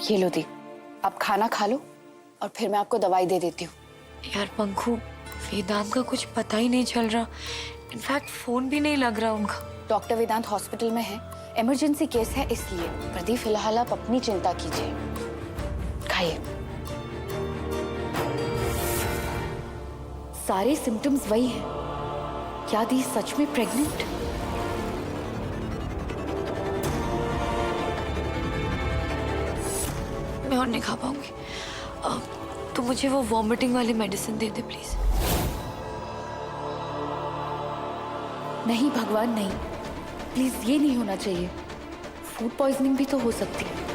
ये लो दी, आप खाना खा लो और फिर मैं आपको दवाई दे देती हूँ। यार पंखु, वेदांत का कुछ पता ही नहीं चल रहा। इनफैक्ट फोन भी नहीं लग रहा उनका। डॉक्टर वेदांत हॉस्पिटल में है, इमरजेंसी केस है इसलिए। प्रदीप फिलहाल आप अपनी चिंता कीजिए, खाइए। सारे सिम्टम्स वही हैं। क्या दी सच में प्रेग्नेंट? मैं और नहीं खा पाऊंगी। तो मुझे वो वॉमिटिंग वाली मेडिसिन दे दे प्लीज। नहीं भगवान नहीं, प्लीज ये नहीं होना चाहिए। फूड पॉइजनिंग भी तो हो सकती है।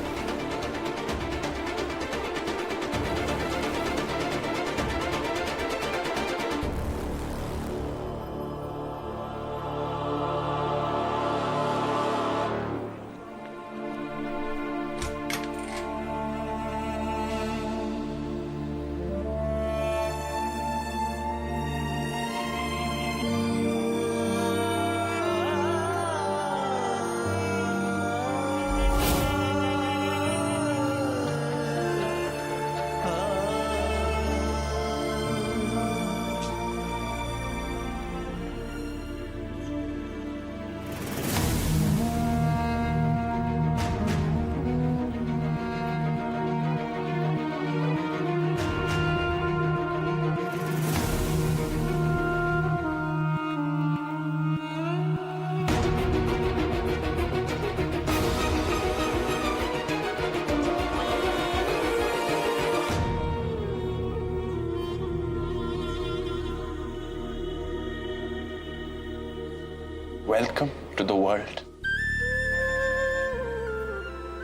Welcome to the world.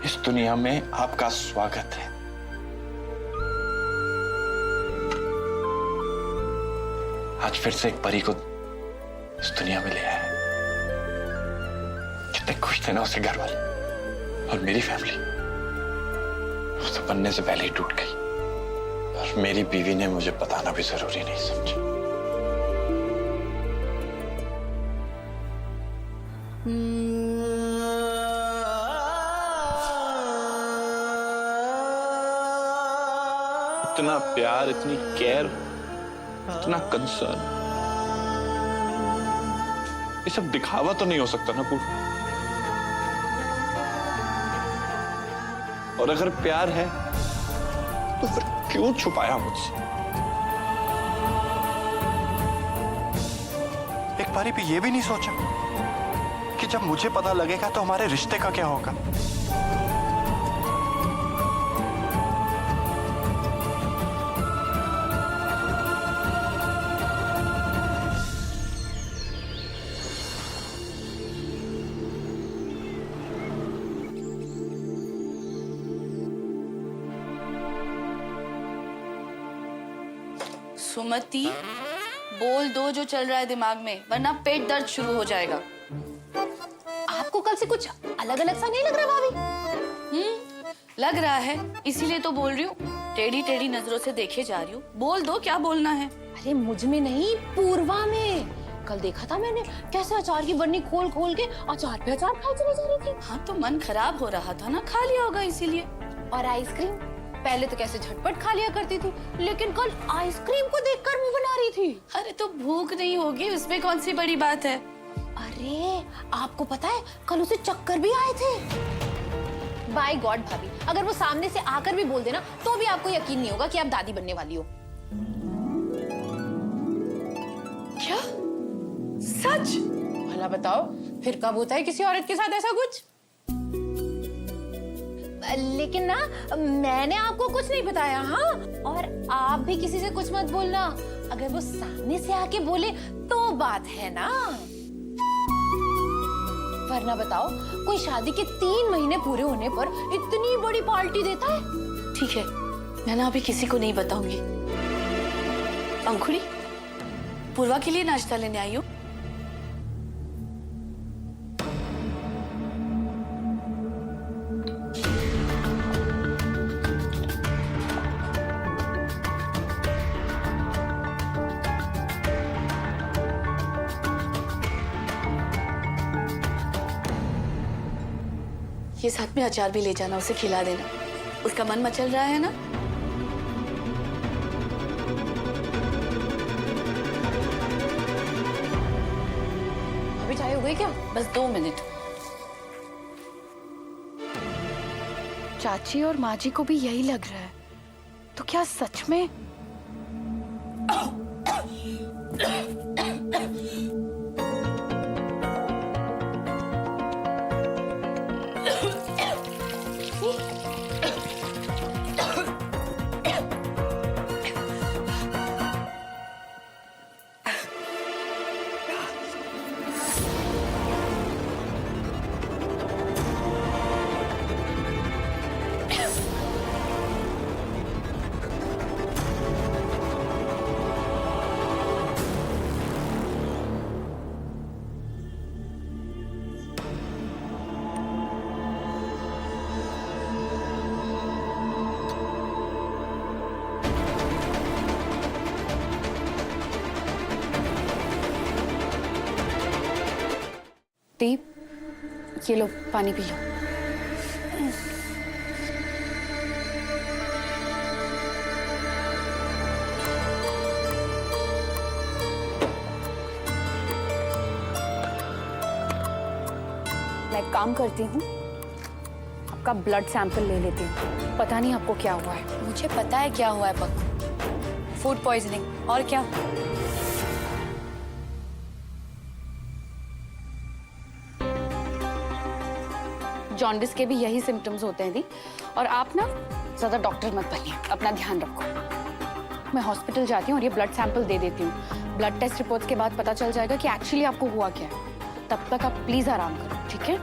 इस दुनिया में आपका स्वागत है। आज फिर से एक परी को इस दुनिया में ले आया है। कितने खुश थे ना उसके घर वाले, और मेरी फैमिली उसे बनने से पहले ही टूट गई। और मेरी बीवी ने मुझे बताना भी जरूरी नहीं समझा। इतना प्यार, इतनी केयर, इतना कंसर्न, ये सब दिखावा तो नहीं हो सकता ना पूर्व? और अगर प्यार है तो फिर क्यों छुपाया मुझसे? एक बारी भी ये भी नहीं सोचा कि जब मुझे पता लगेगा तो हमारे रिश्ते का क्या होगा? सुमति, बोल दो जो चल रहा है दिमाग में, वरना पेट दर्द शुरू हो जाएगा। आपको कल से कुछ अलग अलग सा नहीं लग रहा भाभी? लग रहा है, इसीलिए तो बोल रही हूँ। टेढ़ी टेढ़ी नजरों से देखे जा रही हूँ। बोल दो, क्या बोलना है? अरे मुझ में नहीं, पूर्वा में। कल देखा था मैंने कैसे अचार की बन्नी खोल खोल के अचार पे अचार खाई चली जा रही थी। हाँ तो मन खराब हो रहा था ना, खा लिया होगा इसीलिए। और आइसक्रीम पहले तो कैसे झटपट खा लिया करती थी, लेकिन कल आइसक्रीम को देखकर मुंह बना रही थी। अरे तो भूख नहीं होगी, उसमें कौन सी बड़ी बात है? अरे आपको पता है कल उसे चक्कर भी आए थे। बाय गॉड भाभी, अगर वो सामने से आकर भी बोल देना तो भी आपको यकीन नहीं होगा कि आप दादी बनने वाली हो। क्या? सच? भला बताओ, फिर कब होता है किसी औरत के साथ ऐसा कुछ? लेकिन ना, मैंने आपको कुछ नहीं बताया। हाँ, और आप भी किसी से कुछ मत बोलना। अगर वो सामने से आके बोले तो बात है ना, वरना बताओ कोई शादी के 3 महीने पूरे होने पर इतनी बड़ी पार्टी देता है? ठीक है, मैं ना अभी किसी को नहीं बताऊंगी। अंकुड़ी, पूर्वा के लिए नाश्ता लेने आई हूँ। ये साथ में अचार भी ले जाना, उसे खिला देना। उसका मन मचल रहा है ना? अभी चाय हो गई क्या? बस 2 मिनट। चाची और माँ जी को भी यही लग रहा है, तो क्या सच में? दीप, ये लो पानी पी लो। मैं एक काम करती हूँ, आपका ब्लड सैंपल ले लेती हूँ। पता नहीं आपको क्या हुआ है। मुझे पता है क्या हुआ है पक्कू, फूड पॉइजनिंग। और क्या? जॉन्डिस के भी यही सिम्टम्स होते हैं दी, और आप ना ज्यादा डॉक्टर मत बनिए, अपना ध्यान रखो। मैं हॉस्पिटल जाती हूँ और ये ब्लड सैंपल दे देती हूँ। ब्लड टेस्ट रिपोर्ट्स के बाद पता चल जाएगा कि एक्चुअली आपको हुआ क्या है। तब तक आप प्लीज आराम करो, ठीक है?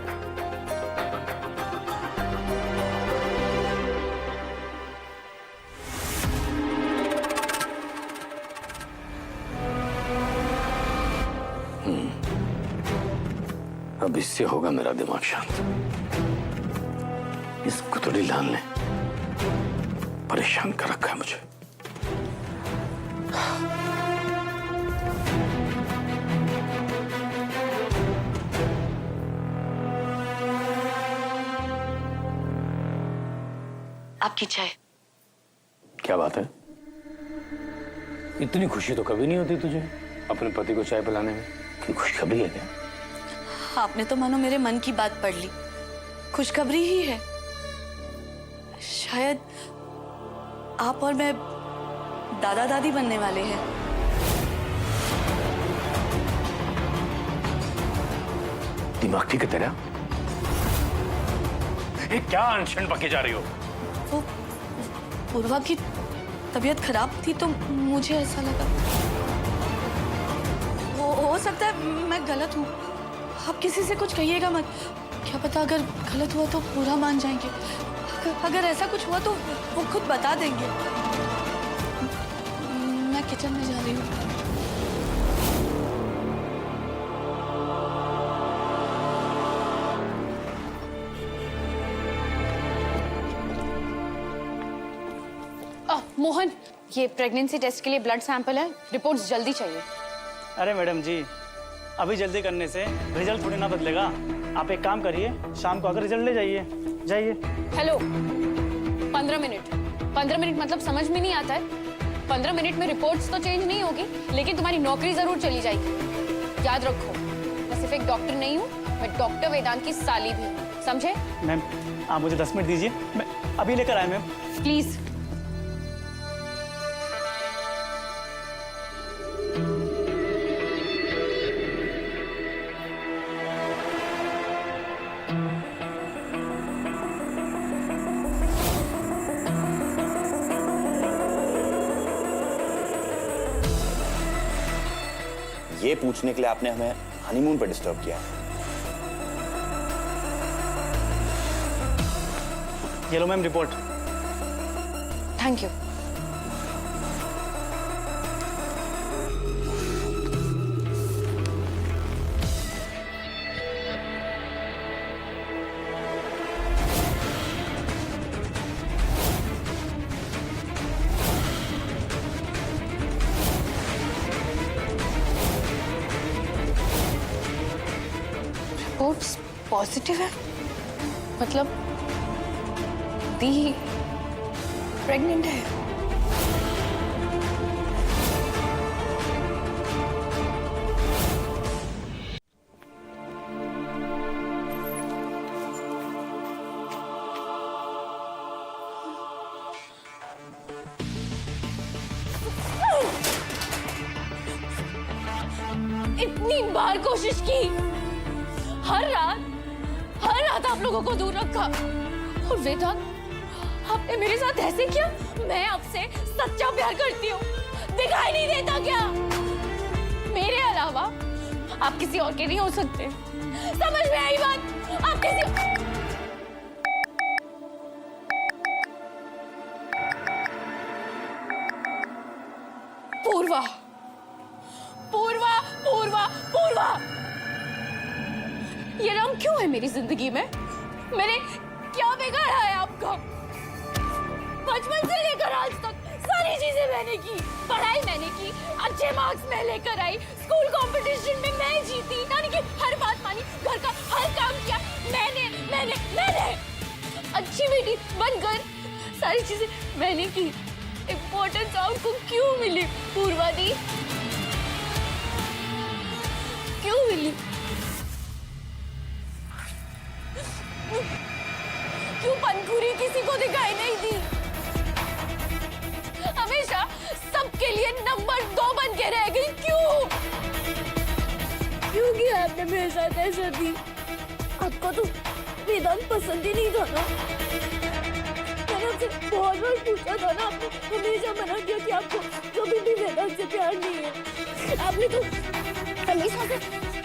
अब इससे होगा मेरा दिमाग शांत। इस कुतुड़ी लाल ने परेशान कर रखा है मुझे। आपकी चाय। क्या बात है? इतनी खुशी तो कभी नहीं होती तुझे अपने पति को चाय पिलाने में। कोई खुशखबरी है क्या? आपने तो मानो मेरे मन की बात पढ़ ली। खुशखबरी ही है। शायद आप और मैं दादा दादी बनने वाले हैं। दिमाग ठीक है तेरा? ये क्या अनशन पके जा रही हो? वो पूर्वा की तबीयत खराब थी तो मुझे ऐसा लगा। हो सकता है मैं गलत हूँ। आप किसी से कुछ कहिएगा मत। क्या पता अगर गलत हुआ तो पूरा मान जाएंगे। अगर ऐसा कुछ हुआ तो वो खुद बता देंगे। मैं किचन में जा रही हूँ। मोहन, ये प्रेगनेंसी टेस्ट के लिए ब्लड सैंपल है, रिपोर्ट्स जल्दी चाहिए। अरे मैडम जी, अभी जल्दी करने से रिजल्ट थोड़ी ना बदलेगा। आप एक काम करिए, शाम को आकर रिजल्ट ले जाइए। जाइए। Hello, 15 minute. 15 मिनट मतलब समझ में नहीं आता है? 15 मिनट में रिपोर्ट्स तो चेंज नहीं होगी, लेकिन तुम्हारी नौकरी जरूर चली जाएगी। याद रखो, मैं सिर्फ एक डॉक्टर नहीं हूँ, मैं डॉक्टर वेदांत की साली भी हूँ, समझे? मैम, आप मुझे 10 मिनट दीजिए, मैं अभी लेकर आया। Ma'am please. ये पूछने के लिए आपने हमें हनीमून पर डिस्टर्ब किया है। ये लो ma'am report. Thank you. Reports positive है, मतलब दी प्रेग्नेंट है। इतनी बार कोशिश की, हर रात आप लोगों को दूर रखा, और वेदांत, आपने मेरे साथ ऐसे किया। मैं आपसे सच्चा प्यार करती हूँ, दिखाई नहीं देता क्या? मेरे अलावा आप किसी और के नहीं हो सकते, समझ में आई बात? आप किसी पूर्वा पूर्वा पूर्वा पूर्वा, ये नाम क्यों है मेरी जिंदगी में? मैंने क्या बिगाड़ा है आपका? बचपन से लेकर आज तक सारी चीजें मैंने की, पढ़ाई मैंने की, अच्छे मार्क्स मैं लेकर आई, स्कूल कंपटीशन में मैं जीती, यानी कि हर बात मानी, घर का हर काम किया मैंने मैंने मैंने अच्छी बेटी बनकर सारी चीजें मैंने की। इम्पोर्टेंस आपको क्यों मिली पूर्वा दी? क्यों मिली? क्यों पंखुरी किसी को दिखाई नहीं दी? हमेशा सबके लिए नंबर 2 बन के रह गई, क्यों? क्यों किया आपने मेरे साथ ऐसा दी? आपको तो वेदांत पसंद ही नहीं था ना? मैंने आपसे बहुत बार पूछा था ना, आपने हमेशा मना किया कि आपको कभी भी वेदांत से प्यार नहीं है। आपने तो हमेशा से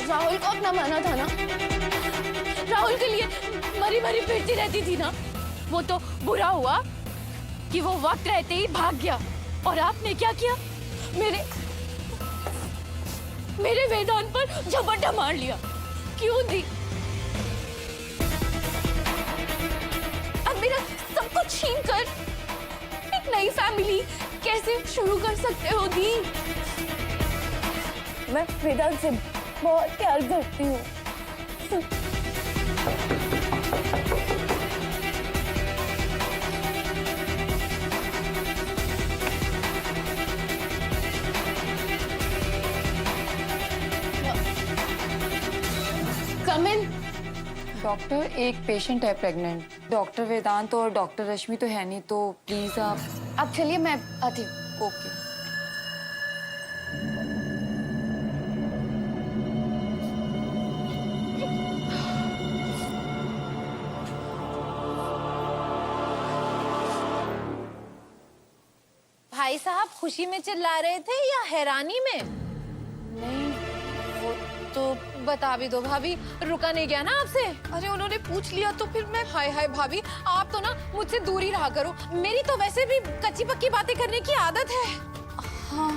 राहुल को अपना माना था ना, राहुल के लिए मरी मरी फिरती रहती थी ना। वो तो बुरा हुआ कि वो वक्त रहते ही भाग गया, और आपने क्या किया? मेरे वेदांत पर झपट्टा मार लिया। क्यों दी? अब मेरा सब कुछ छीन कर एक नई फैमिली कैसे शुरू कर सकते हो दी? मैं वेदांत से बहुत प्यार करती हूँ। Come in. डॉक्टर, एक पेशेंट है प्रेग्नेंट। डॉक्टर वेदांत और डॉक्टर रश्मि तो है नहीं, तो प्लीज आप चलिए, मैं आती हूँ। ओके। भाई साहब खुशी में चिल्ला रहे थे या हैरानी में? नहीं, वो तो बता भी दो भाभी, रुका नहीं गया ना आपसे? अरे उन्होंने पूछ लिया तो फिर मैं। हाय हाय भाभी, आप तो ना मुझसे दूर ही रहा करो, मेरी तो वैसे भी कच्ची पक्की बातें करने की आदत है। हाँ,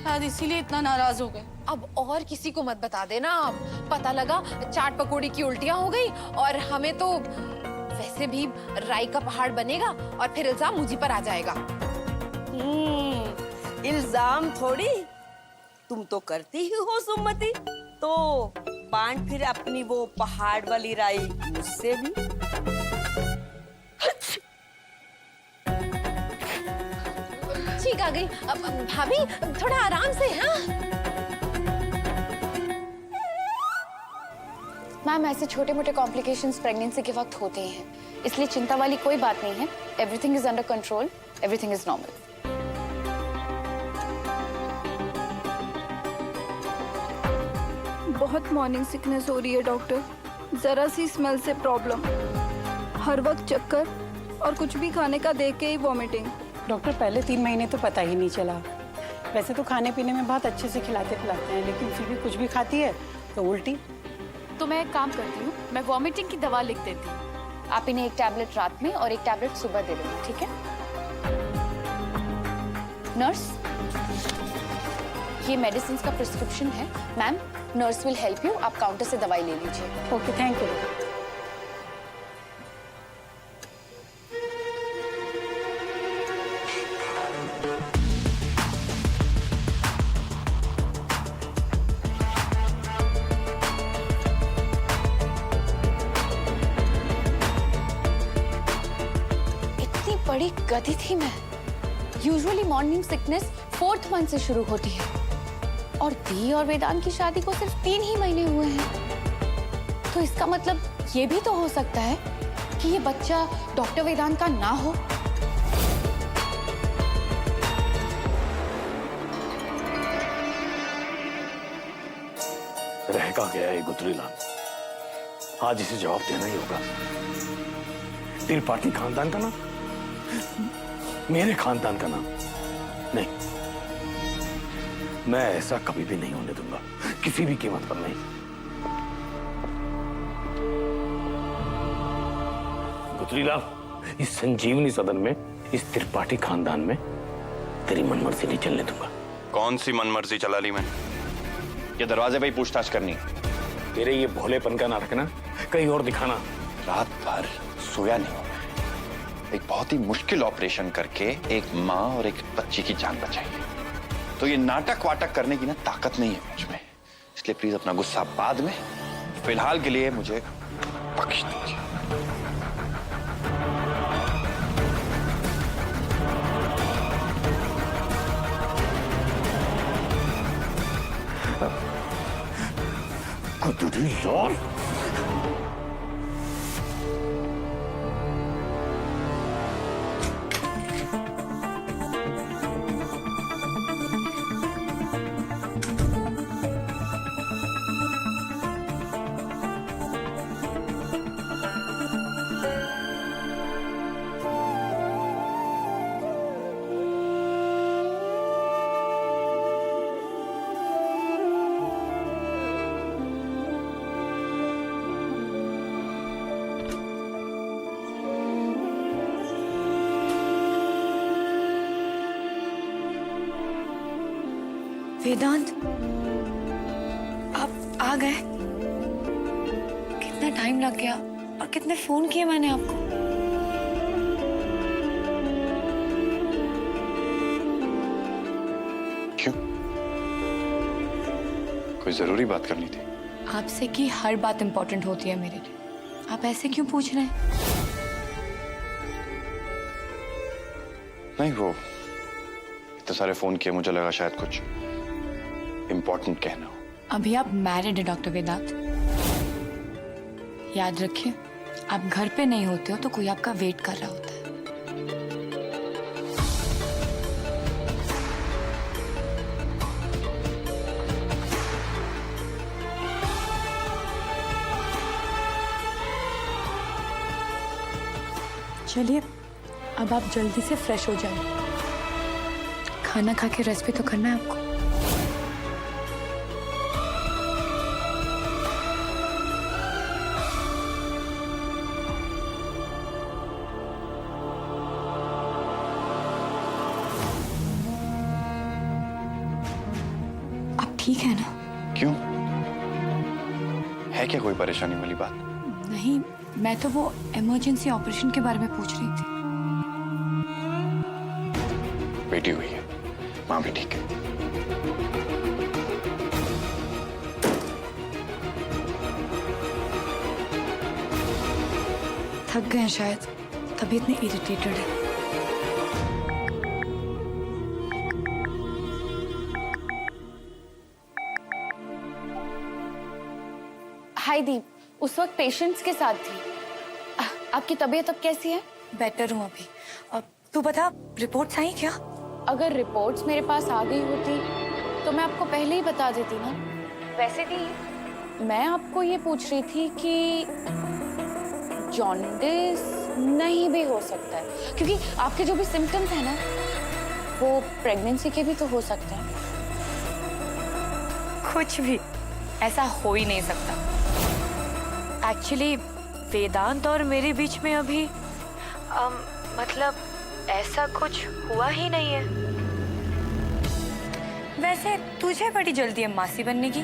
शायद इसीलिए इतना नाराज हो गए। अब और किसी को मत बता देना आप, पता लगा चाट पकौड़ी की उल्टियां हो गई, और हमें तो वैसे भी राई का पहाड़ बनेगा, और फिर इल्जाम मुझी पर आ जाएगा। इल्जाम थोड़ी, तुम तो करती ही हो सुमति, तो बांट फिर अपनी वो पहाड़ वाली राई मुझसे भी। ठीक आ गई। अब भाभी थोड़ा आराम से। हाँ मैम, ऐसे छोटे मोटे कॉम्प्लिकेशंस प्रेगनेंसी के वक्त होते ही हैं, इसलिए चिंता वाली कोई बात नहीं है। Everything is under control, everything is normal. बहुत मॉर्निंग सिकनेस हो रही है डॉक्टर, जरा सी स्मेल से प्रॉब्लम, हर वक्त चक्कर और कुछ भी खाने का देख के ही वॉमिटिंग। डॉक्टर, पहले 3 महीने तो पता ही नहीं चला। वैसे तो खाने पीने में बहुत अच्छे से खिलाते पिलाते हैं, लेकिन फिर भी कुछ भी खाती है तो उल्टी। तो मैं एक काम करती हूँ, मैं वॉमिटिंग की दवा लिख देती हूँ, आप इन्हें एक टैबलेट रात में और एक टैबलेट सुबह दे देना, ठीक है? नर्स, ये मेडिसिन का प्रिस्क्रिप्शन है। Ma'am, nurse will help you, आप काउंटर से दवाई ले लीजिए। Okay, thank you. बड़ी गधी थी मैं। Usually morning sickness 4th month से शुरू होती है और दी और वेदांत की शादी को सिर्फ 3 ही महीने हुए हैं। तो इसका मतलब ये भी तो हो सकता है कि ये बच्चा डॉक्टर वेदांत का ना हो। रह का गया है गुजरीलाल, आज इसे जवाब देना ही होगा। त्रिपाठी खानदान का नाम, मेरे खानदान का नाम नहीं, मैं ऐसा कभी भी नहीं होने दूंगा, किसी भी कीमत पर नहीं। गुजरीलाल, इस संजीवनी सदन में, इस त्रिपाठी खानदान में तेरी मनमर्जी नहीं चलने दूंगा। कौन सी मनमर्जी चला ली मैंने? ये दरवाजे पे ही पूछताछ करनी है। तेरे ये भोलेपन का नाटक ना कहीं और दिखाना। रात भर सोया नहीं हूं मैं। एक बहुत ही मुश्किल ऑपरेशन करके एक माँ और एक बच्ची की जान बचाई है। तो ये नाटक वाटक करने की ना ताकत नहीं है मुझ में, इसलिए प्लीज अपना गुस्सा बाद में, फिलहाल के लिए मुझे बख्श दीजिए। गुजरीलाल, वेदांत, आप आ गए? कितना टाइम लग गया और कितने फोन किए मैंने आपको। क्यों? कोई जरूरी बात करनी थी? आपसे की हर बात इंपॉर्टेंट होती है मेरे लिए, आप ऐसे क्यों पूछ रहे हैं? नहीं, वो इतने सारे फोन किए, मुझे लगा शायद कुछ इम्पोर्टेंट कहना हो। अभी आप मैरिड है डॉक्टर वेदांत, याद रखिए, आप घर पे नहीं होते हो तो कोई आपका वेट कर रहा होता है। चलिए, अब आप जल्दी से फ्रेश हो जाइए, खाना खा के रेस्ट भी तो करना है आपको। ठीक है ना? क्यों? है क्या कोई परेशानी वाली बात? नहीं, मैं तो वो इमरजेंसी ऑपरेशन के बारे में पूछ रही थी। बेटी हुई है, माँ भी ठीक है। थक गए हैं शायद, तभी इतने इरिटेटेड है। हाय दीप, उस वक्त पेशेंट्स के साथ थी। आपकी तबीयत अब कैसी है? बेटर हूँ अभी। अब तू बता, रिपोर्ट्स आई क्या? अगर रिपोर्ट्स मेरे पास आ गई होती तो मैं आपको पहले ही बता देती ना। वैसे भी मैं आपको ये पूछ रही थी कि जॉन्डिस नहीं भी हो सकता है, क्योंकि आपके जो भी सिम्टम्स हैं ना, वो प्रेगनेंसी के भी तो हो सकते हैं। कुछ भी ऐसा हो ही नहीं सकता। एक्चुअली वेदांत और मेरे बीच में अभी मतलब ऐसा कुछ हुआ ही नहीं है। वैसे तुझे बड़ी जल्दी है मासी बनने की।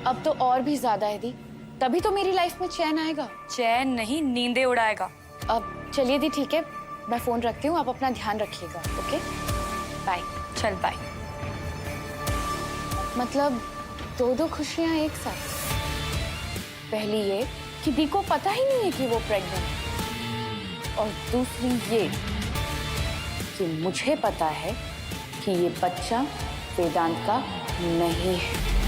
अब तो और भी ज्यादा है दी, तभी तो मेरी लाइफ में चैन आएगा। चैन नहीं, नींदे उड़ाएगा। अब चलिए दी, ठीक है, मैं फोन रखती हूँ, आप अपना ध्यान रखिएगा। Okay, bye. चल बाय। मतलब 2 खुशियां एक साथ। पहली ये कि दी को पता ही नहीं है कि वो प्रेग्नेंट है, और दूसरी ये कि मुझे पता है कि ये बच्चा वेदांत का नहीं है।